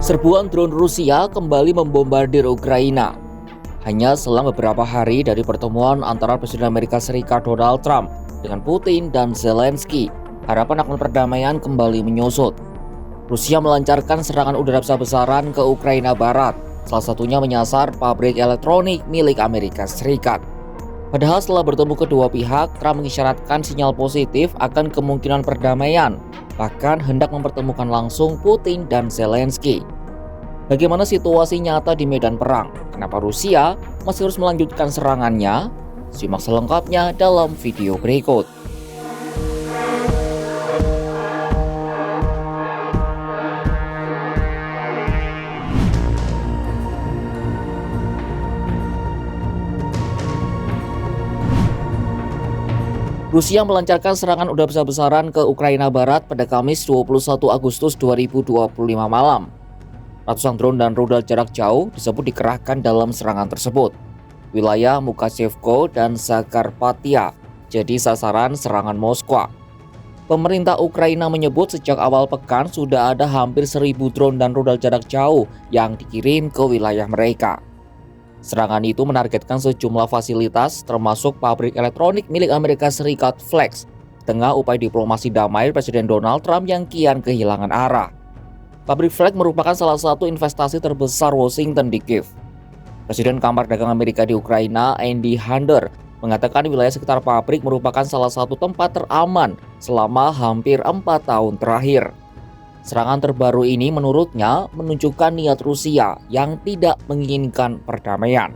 Serbuan drone Rusia kembali membombardir Ukraina. Hanya selang beberapa hari dari pertemuan antara Presiden Amerika Serikat Donald Trump dengan Putin dan Zelensky, harapan akan perdamaian kembali menyusut. Rusia melancarkan serangan udara besar-besaran ke Ukraina Barat, salah satunya menyasar pabrik elektronik milik Amerika Serikat. Padahal setelah bertemu kedua pihak, Trump mengisyaratkan sinyal positif akan kemungkinan perdamaian, bahkan hendak mempertemukan langsung Putin dan Zelensky. Bagaimana situasi nyata di medan perang? Kenapa Rusia masih harus melanjutkan serangannya? Simak selengkapnya dalam video berikut. Rusia melancarkan serangan udara besar-besaran ke Ukraina Barat pada Kamis 21 Agustus 2025 malam. Ratusan drone dan rudal jarak jauh disebut dikerahkan dalam serangan tersebut. Wilayah Mukachevko dan Zakarpattia jadi sasaran serangan Moskwa. Pemerintah Ukraina menyebut sejak awal pekan sudah ada hampir 1.000 drone dan rudal jarak jauh yang dikirim ke wilayah mereka. Serangan itu menargetkan sejumlah fasilitas termasuk pabrik elektronik milik Amerika Serikat Flex, tengah upaya diplomasi damai Presiden Donald Trump yang kian kehilangan arah. Pabrik Flex merupakan salah satu investasi terbesar Washington di Kiev. Presiden Kamar Dagang Amerika di Ukraina, Andy Hunter, mengatakan wilayah sekitar pabrik merupakan salah satu tempat teraman selama hampir 4 tahun terakhir. Serangan terbaru ini menurutnya menunjukkan niat Rusia yang tidak menginginkan perdamaian.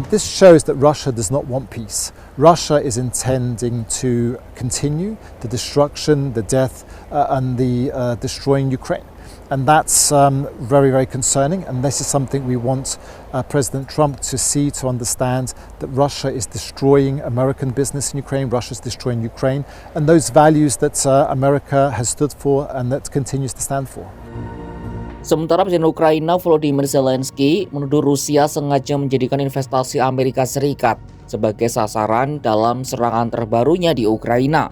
This shows that Russia does not want peace. Russia is intending to continue the destruction, the death, and the destroying Ukraine. And that's very, very concerning. And this is something we want President Trump to see, to understand that Russia is destroying American business in Ukraine, Russia is destroying Ukraine, and those values that America has stood for and that continues to stand for. Sementara Presiden Ukraina Volodymyr Zelensky menuduh Rusia sengaja menjadikan investasi Amerika Serikat sebagai sasaran dalam serangan terbarunya di Ukraina.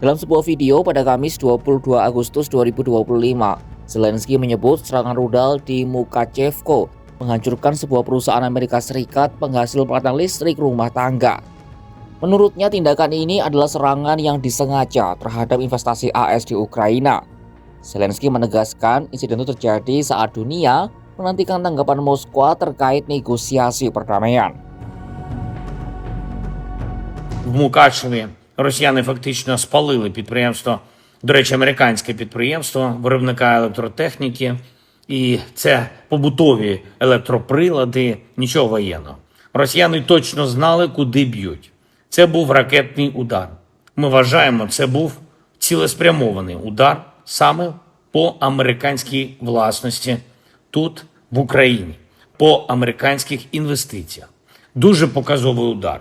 Dalam sebuah video pada Kamis 22 Agustus 2025, Zelensky menyebut serangan rudal di Mukachevko menghancurkan sebuah perusahaan Amerika Serikat penghasil peralatan listrik rumah tangga. Menurutnya tindakan ini adalah serangan yang disengaja terhadap investasi AS di Ukraina. Zelensky menegaskan insiden itu terjadi saat dunia menantikan tanggapan Moskwa terkait negosiasi perdamaian. В Мукачеві росіяни фактично спалили підприємство, до речі, американське підприємство виробника електротехніки, і це побутові електроприлади, нічого воєнного. Росіяни точно знали, куди б'ють. Це був ракетний удар. Ми вважаємо, це був цілеспрямований удар саме по американській власності тут, в Україні, по американських інвестиціях. Дуже показовий удар.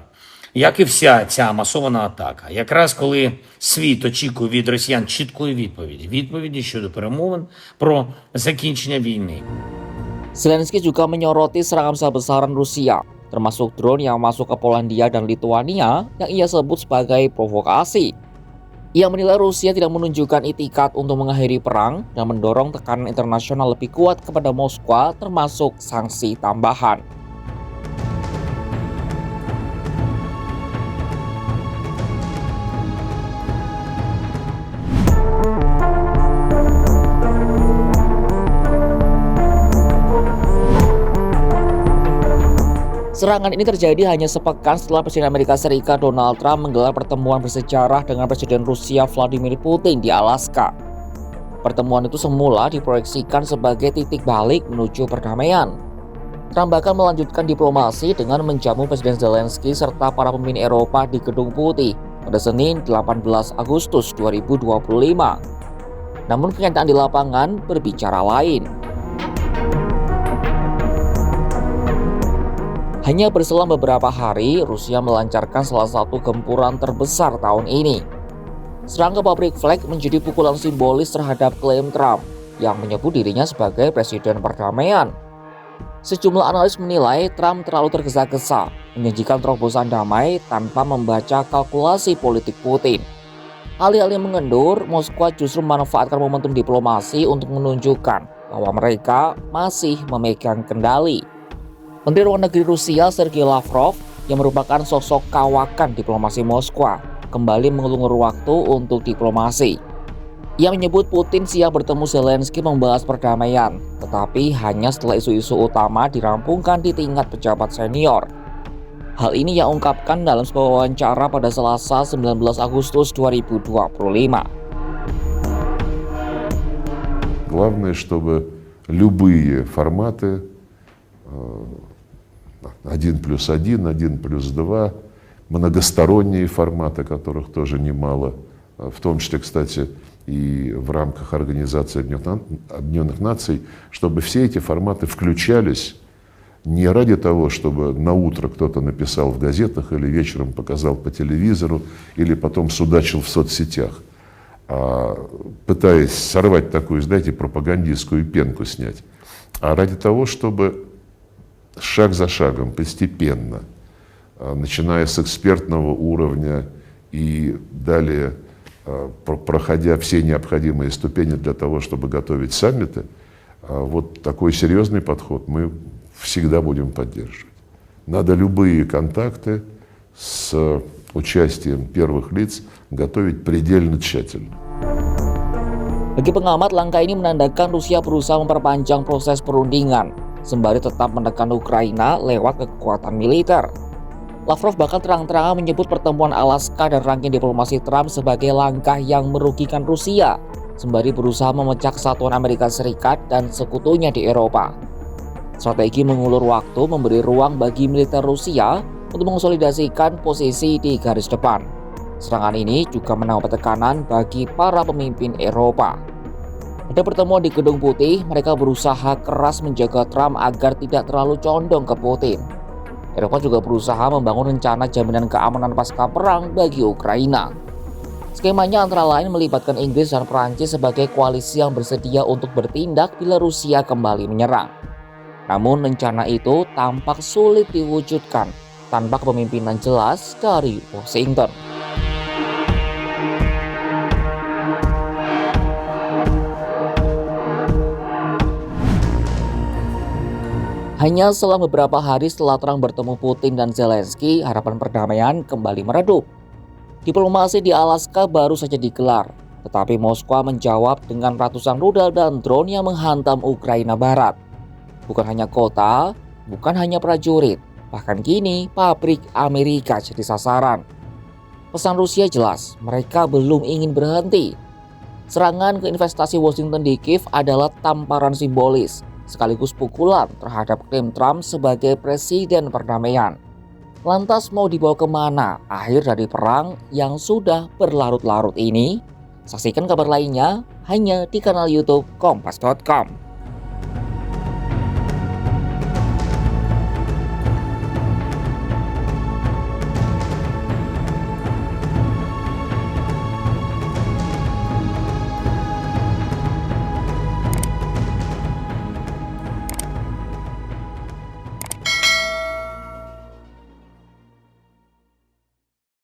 Як і вся ця масована атака. Якраз коли світ очікує від росіян чіткої відповіді щодо перемовин про закінчення війни. Zelensky juga menyoroti serangan besar-besaran Rusia, termasuk drone yang masuk ke Polandia dan Lituania yang ia sebut sebagai provokasi. Ia menilai Rusia tidak menunjukkan itikat untuk mengakhiri perang dan mendorong tekanan internasional lebih kuat kepada Moskwa termasuk sanksi tambahan. Serangan ini terjadi hanya sepekan setelah Presiden Amerika Serikat Donald Trump menggelar pertemuan bersejarah dengan Presiden Rusia Vladimir Putin di Alaska. Pertemuan itu semula diproyeksikan sebagai titik balik menuju perdamaian. Trump bahkan melanjutkan diplomasi dengan menjamu Presiden Zelensky serta para pemimpin Eropa di Gedung Putih pada Senin 18 Agustus 2025. Namun kenyataan di lapangan berbicara lain. Hanya berselang beberapa hari, Rusia melancarkan salah satu gempuran terbesar tahun ini. Serangan ke pabrik Flex menjadi pukulan simbolis terhadap klaim Trump yang menyebut dirinya sebagai presiden perdamaian. Sejumlah analis menilai Trump terlalu tergesa-gesa menyajikan terobosan damai tanpa membaca kalkulasi politik Putin. Alih-alih mengendur, Moskwa justru memanfaatkan momentum diplomasi untuk menunjukkan bahwa mereka masih memegang kendali. Menteri Luar Negeri Rusia Sergei Lavrov, yang merupakan sosok kawakan diplomasi Moskwa, kembali mengulur waktu untuk diplomasi. Ia menyebut Putin siap bertemu Zelensky membahas perdamaian, tetapi hanya setelah isu-isu utama dirampungkan di tingkat pejabat senior. Hal ini ia ungkapkan dalam sebuah wawancara pada Selasa 19 Agustus 2025. Главное, чтобы любые форматы 1+1, 1+2, многосторонние форматы, которых тоже немало, в том числе, кстати, и в рамках Организации Объединенных Наций, чтобы все эти форматы включались не ради того, чтобы на утро кто-то написал в газетах или вечером показал по телевизору или потом судачил в соцсетях, а пытаясь сорвать такую, знаете, пропагандистскую пенку снять, а ради того, чтобы шаг за шагом, постепенно, начиная с экспертного уровня и далее, проходя все необходимые ступени для того, чтобы готовить саммиты, вот такой серьезный подход мы всегда будем поддерживать. Надо любые контакты с участием первых лиц готовить предельно тщательно. Bagi pengamat, langkah ini menandakan Rusia berusaha memperpanjang proses perundingan, sembari tetap menekan Ukraina lewat kekuatan militer. Lavrov bahkan terang-terangan menyebut pertemuan Alaska dan rangkaian diplomasi Trump sebagai langkah yang merugikan Rusia, sembari berusaha memecah kesatuan Amerika Serikat dan sekutunya di Eropa. Strategi mengulur waktu memberi ruang bagi militer Rusia untuk mengonsolidasikan posisi di garis depan. Serangan ini juga menambah tekanan bagi para pemimpin Eropa. Pada pertemuan di Gedung Putih, mereka berusaha keras menjaga Trump agar tidak terlalu condong ke Putin. Eropa juga berusaha membangun rencana jaminan keamanan pasca perang bagi Ukraina. Skemanya antara lain melibatkan Inggris dan Perancis sebagai koalisi yang bersedia untuk bertindak bila Rusia kembali menyerang. Namun rencana itu tampak sulit diwujudkan tanpa kepemimpinan jelas dari Washington. Hanya selang beberapa hari setelah Trump bertemu Putin dan Zelensky, harapan perdamaian kembali meredup. Diplomasi di Alaska baru saja digelar, tetapi Moskwa menjawab dengan ratusan rudal dan drone yang menghantam Ukraina Barat. Bukan hanya kota, bukan hanya prajurit, bahkan kini pabrik Amerika jadi sasaran. Pesan Rusia jelas, mereka belum ingin berhenti. Serangan ke investasi Washington di Kiev adalah tamparan simbolis, sekaligus pukulan terhadap klaim Trump sebagai presiden perdamaian. Lantas mau dibawa kemana akhir dari perang yang sudah berlarut-larut ini? Saksikan kabar lainnya hanya di kanal YouTube Kompas.com.